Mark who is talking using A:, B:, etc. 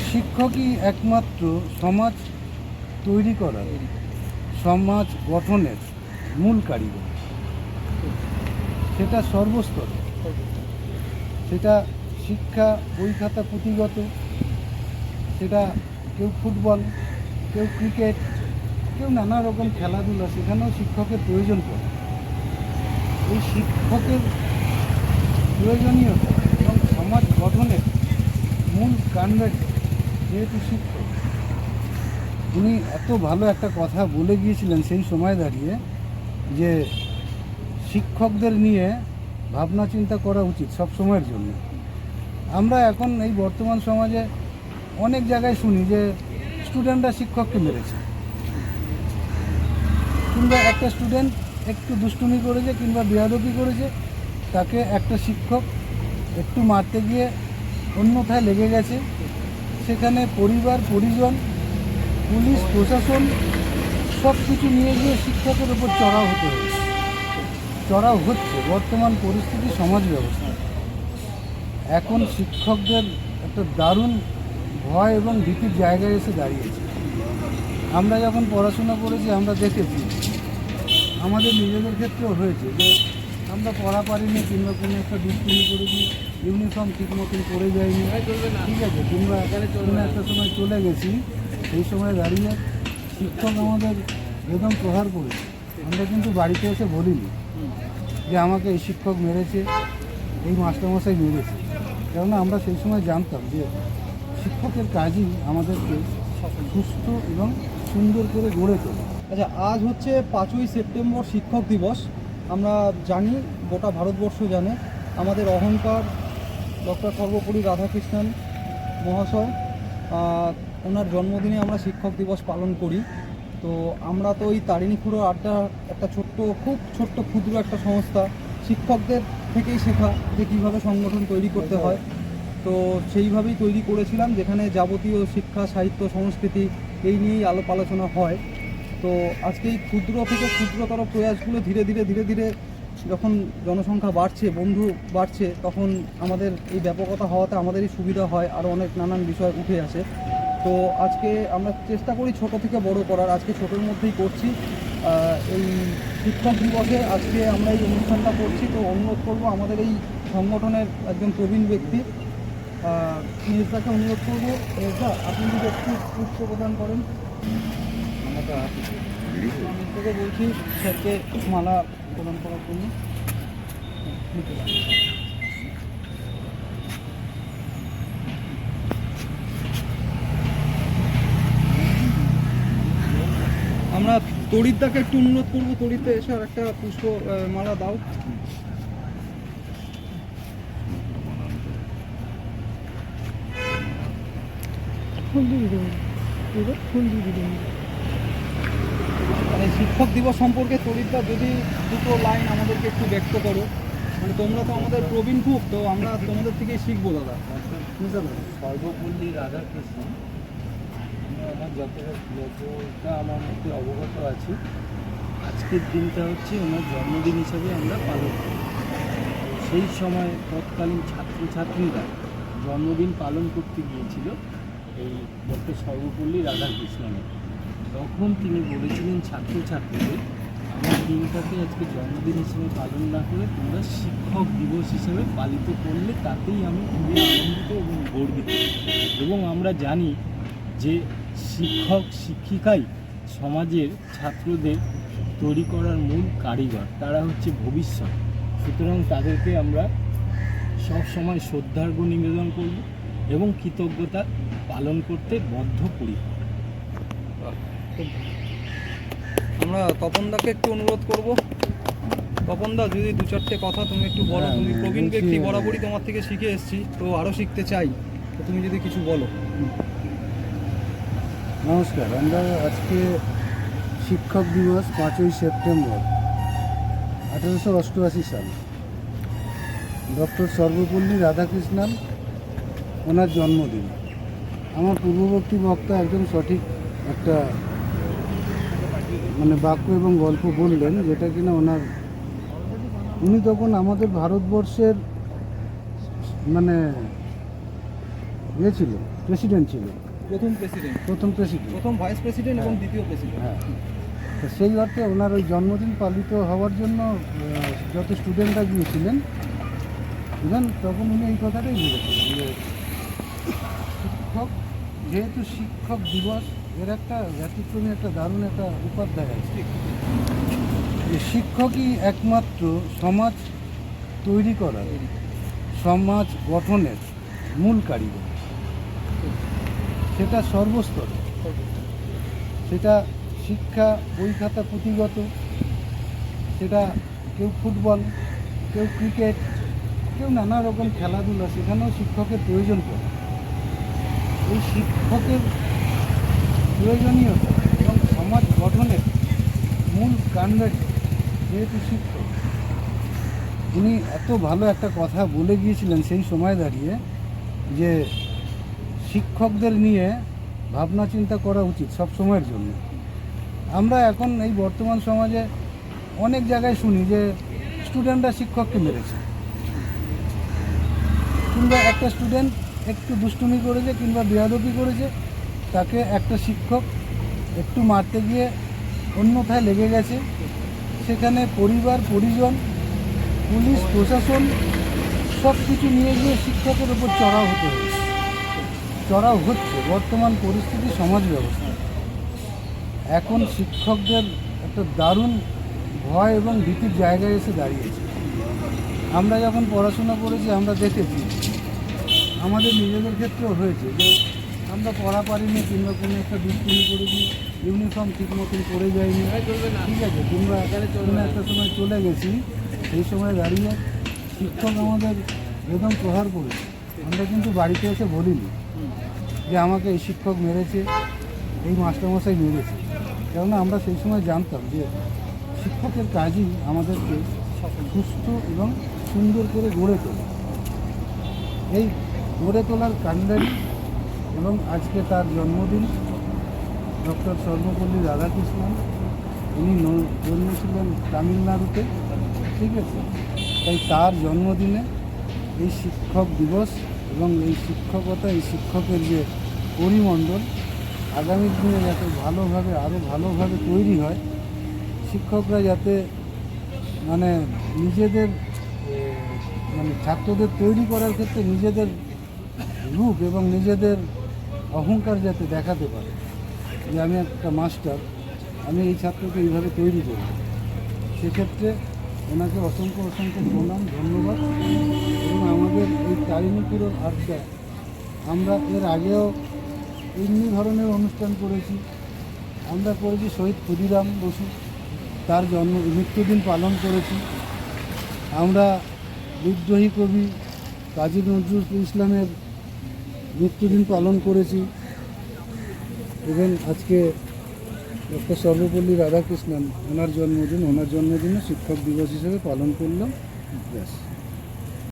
A: শিক্ষকই একমাত্র সমাজ তৈরি করার, সমাজ গঠনের মূল কারিগর। সেটা সর্বস্তরে, সেটা শিক্ষা বই খাতা পুঁথিগত, সেটা কেউ ফুটবল, কেউ ক্রিকেট, কেউ নানা রকম খেলাধুলা, সেখানেও শিক্ষকের প্রয়োজন পড়ে। এই শিক্ষকের প্রয়োজনীয়তা এবং সমাজ গঠনের মূল কাণ্ডারি যেহেতু শিক্ষক, উনি এত ভালো একটা কথা বলে গিয়েছিলেন সেই সময় দাঁড়িয়ে যে শিক্ষকদের নিয়ে ভাবনা চিন্তা করা উচিত সব সময়ের জন্য। আমরা এখন এই বর্তমান সমাজে অনেক জায়গায় শুনি যে স্টুডেন্টরা শিক্ষককে মেরেছে, কিংবা একটা স্টুডেন্ট একটু দুষ্টুমি করেছে কিংবা বেয়াদবি করেছে, তাকে একটা শিক্ষক একটু মারতে গিয়ে অন্যথায় লেগে গেছে। সেখানে পরিবার, পরিজন, পুলিশ, প্রশাসন সব কিছু নিয়ে গিয়ে শিক্ষকের ওপর চড়াও হচ্ছে বর্তমান পরিস্থিতি, সমাজ ব্যবস্থা। এখন শিক্ষকদের একটা দারুণ ভয় এবং ভীতির জায়গায় এসে দাঁড়িয়েছে। আমরা যখন পড়াশোনা করেছি আমরা দেখেছি, আমাদের নিজেদের ক্ষেত্রেও হয়েছে যে আমরা পড়া পারিনি কিংবা কোনো একটা দুষ্টুমি করেছি, ইউনিফর্ম ঠিক মতন করে যায়নি, ঠিক আছে, কিংবা কোনো একটা সময় চলে গেছি, সেই সময় দাঁড়িয়ে শিক্ষক আমাদের একদম প্রহার করেছে। আমরা কিন্তু বাড়িতে এসে বলিনি যে আমাকে এই শিক্ষক মেরেছে, এই মাস্টারমশাই মেরেছে, কেননা আমরা সেই সময় জানতাম যে শিক্ষকের কাজই আমাদেরকে সুস্থ এবং সুন্দর করে গড়ে তোলে।
B: আচ্ছা, আজ হচ্ছে 5ই সেপ্টেম্বর শিক্ষক দিবস। আমরা জানি, গোটা ভারতবর্ষ জানে, আমাদের অহংকার ডক্টর সর্বপল্লী রাধাকৃষ্ণন মহাশয়, ওনার জন্মদিনে আমরা শিক্ষক দিবস পালন করি। তো আমরা তো ওই তারিণী খুঁড়ো আড্ডা, একটা খুব ছোট্ট ক্ষুদ্র একটা সংস্থা, শিক্ষকদের থেকেই শেখা যে কীভাবে সংগঠন তৈরি করতে হয়। তো সেইভাবেই তৈরি করেছিলাম, যেখানে যাবতীয় শিক্ষা, সাহিত্য, সংস্কৃতি এই নিয়েই আলোচনা হয়। তো আজকে এই ক্ষুদ্র থেকে ক্ষুদ্রতর প্রয়াসগুলো ধীরে ধীরে যখন জনসংখ্যা বাড়ছে, বন্ধু বাড়ছে, তখন আমাদের এই ব্যাপকতা হওয়াতে আমাদেরই সুবিধা হয়, আরও অনেক নানান বিষয় উঠে আসে। তো আজকে আমরা চেষ্টা করি ছোট থেকে বড় করার, আজকে ছোটোর মধ্যেই করছি। এই শিক্ষক দিবসে আজকে আমরা এই অনুষ্ঠানটা করছি। তো অনুরোধ করবো আমাদের এই সংগঠনের একজন প্রবীণ ব্যক্তি মির্জাকে অনুরোধ করবো, মির্জা আপনি যদি একটু পুষ্প প্রদান করেন। মির্জাকে বলছি স্যারকে মালা প্রদান করার জন্য। আমরা তরিতদাকে একটু অনুরোধ করবো, তরিতে এসে আর একটা পুষ্প মালা দাও। মানে শিক্ষক দিবস সম্পর্কে তরিতদা যদি দুটো লাইন আমাদেরকে একটু ব্যক্ত করো। মানে তোমরা তো আমাদের প্রবীণ খুব, তো আমরা তোমাদের থেকেই শিখবো দাদা।
C: সর্বপল্লী রাধাকৃষ্ণন, আমার যতটা আমার মধ্যে অবগত আছি, আজকের দিনটা হচ্ছে ওনার জন্মদিন হিসাবে আমরা পালন করি। সেই সময় তৎকালীন ছাত্রছাত্রীরা জন্মদিন পালন করতে গিয়েছিল এই ডক্টর সর্বপল্লী রাধাকৃষ্ণনের। তখন তিনি বলেছিলেন ছাত্রছাত্রীদের, আমার দিনটাকে আজকে জন্মদিন হিসেবে পালন না করে তোমরা শিক্ষক দিবস হিসেবে পালিত করলে তাতেই আমি খুবই আনন্দিত এবং গর্বিত। এবং আমরা জানি যে শিক্ষক শিক্ষিকাই সমাজের ছাত্রদের তৈরি করার মূল কারিগর, তারা হচ্ছে ভবিষ্যৎ। সুতরাং তাদেরকে আমরা সব সময় শ্রদ্ধার্ঘ নিবেদন করব এবং কৃতজ্ঞতা পালন করতে বদ্ধপরিকর।
B: আমরা তপনদাকে একটু অনুরোধ করব। তপনদা, যদি দু চারটে কথা তুমি একটু বলো। তুমি প্রবীণ ব্যক্তি, বরাবরই তোমার থেকে শিখে এসেছি, তো আরও শিখতে চাই, তো তুমি যদি কিছু বলো।
A: নমস্কার। আমরা আজকে শিক্ষক দিবস 5ই সেপ্টেম্বর 1888 সাল, ডক্টর সর্বপল্লী রাধাকৃষ্ণন ওনার জন্মদিন। আমার পূর্ববর্তী বক্তা একদম সঠিক একটা বাক্য এবং গল্প বললেন, যেটা কিনা উনি তখন আমাদের ভারতবর্ষের ইয়ে ছিল, প্রেসিডেন্ট ছিল,
B: প্রথম প্রেসিডেন্ট,
A: প্রথম প্রেসিডেন্ট।
B: প্রথম ভাইস প্রেসিডেন্ট এবং
A: হ্যাঁ।
B: দ্বিতীয় প্রেসিডেন্ট।
A: হ্যাঁ, তো সেই অর্থে ওনার ওই জন্মদিন পালিত হওয়ার জন্য যত স্টুডেন্টরা গিয়েছিলেন, ইভেন তখন উনি এই কথাটাই বলেছিলেন যে শিক্ষক, যেহেতু শিক্ষক দিবস এর একটা ব্যতিক্রমী একটা দারুণ একটা উপাধ্যায় আছে, যে শিক্ষকই একমাত্র সমাজ তৈরি করার, সমাজ গঠনের মূল কারিগর। সেটা সর্বস্তরে, সেটা শিক্ষা বই খাতা পুঁথিগত, সেটা কেউ ফুটবল, কেউ ক্রিকেট, কেউ নানা রকম খেলাধুলা, সেখানেও শিক্ষকের প্রয়োজন পড়ে। এই শিক্ষকের প্রয়োজনীয়তা এবং সমাজ গঠনের মূল কাণ্ডারি যেহেতু শিক্ষক, উনি এত ভালো একটা কথা বলে গিয়েছিলেন সেই সময় দাঁড়িয়ে যে শিক্ষকদের নিয়ে ভাবনা চিন্তা করা উচিত সব সময়ের জন্য। আমরা এখন এই বর্তমান সমাজে অনেক জায়গায় শুনি যে স্টুডেন্টরা শিক্ষককে মেরেছে, কিংবা একটা স্টুডেন্ট একটু দুষ্টুমি করেছে কিংবা বেয়াদবি করেছে, তাকে একটা শিক্ষক একটু মারতে গিয়ে অন্যথায় লেগে গেছে। সেখানে পরিবার, পরিজন, পুলিশ, প্রশাসন সব কিছু নিয়ে গিয়ে শিক্ষকের ওপর চড়াও হচ্ছে বর্তমান পরিস্থিতি, সমাজ ব্যবস্থা। এখন শিক্ষকদের একটা দারুণ ভয় এবং ভীতির জায়গায় এসে দাঁড়িয়েছে। আমরা যখন পড়াশোনা করেছি আমরা দেখেছি, আমাদের নিজেদের ক্ষেত্রেও হয়েছে যে আমরা পড়া পারিনি কিংবা কোনো একটা দুষ্টুমি করেছি, ইউনিফর্ম ঠিক মতন পরে যায়নি, ঠিক আছে, কিংবা কোনো একটা সময় চলে গেছি, সেই সময় দাঁড়িয়ে শিক্ষক আমাদের বেদম প্রহার করেছে। আমরা কিন্তু বাড়িতে এসে বলিনি যে আমাকে এই শিক্ষক মেরেছে, এই মাস্টারমশাই মেরেছে, কেননা আমরা সেই সময় জানতাম যে শিক্ষকের কাজই আমাদেরকে সুস্থ এবং সুন্দর করে গড়ে তোলা। এই গড়ে তোলার কাণ্ডারি এবং আজকে তার জন্মদিন, ডক্টর সর্বপল্লী রাধাকৃষ্ণন। উনি জন্মেছিলেন তামিলনাড়ুতে, ঠিক আছে, তাই তার জন্মদিনে এই শিক্ষক দিবস এবং এই শিক্ষকতা, এই শিক্ষকের যে পরিমণ্ডল আগামী দিনে যাতে ভালোভাবে, আরও ভালোভাবে তৈরি হয়, শিক্ষকরা যাতে মানে নিজেদের মানে ছাত্রদের তৈরি করার ক্ষেত্রে নিজেদের রূপ এবং নিজেদের অহংকার যাতে দেখাতে পারে যে আমি একটা মাস্টার, আমি এই ছাত্রকে এইভাবে তৈরি করব। সেক্ষেত্রে ওনাকে অসংখ্য প্রণাম, ধন্যবাদ। এবং আমাদের এই তারিণীপুরের আড্ডা, আমরা এর আগেও এমনি ধরনের অনুষ্ঠান করেছি। আমরা করেছি শহীদ ক্ষুদিরাম বসু, তার মৃত্যুদিন পালন করেছি। আমরা বিদ্রোহী কবি কাজী নজরুল ইসলামের মৃত্যুদিন পালন করেছি। এবং আজকে ডক্টর সর্বপল্লী রাধাকৃষ্ণন, ওনার জন্মদিনে শিক্ষক দিবস হিসেবে পালন করলাম। ব্যাস।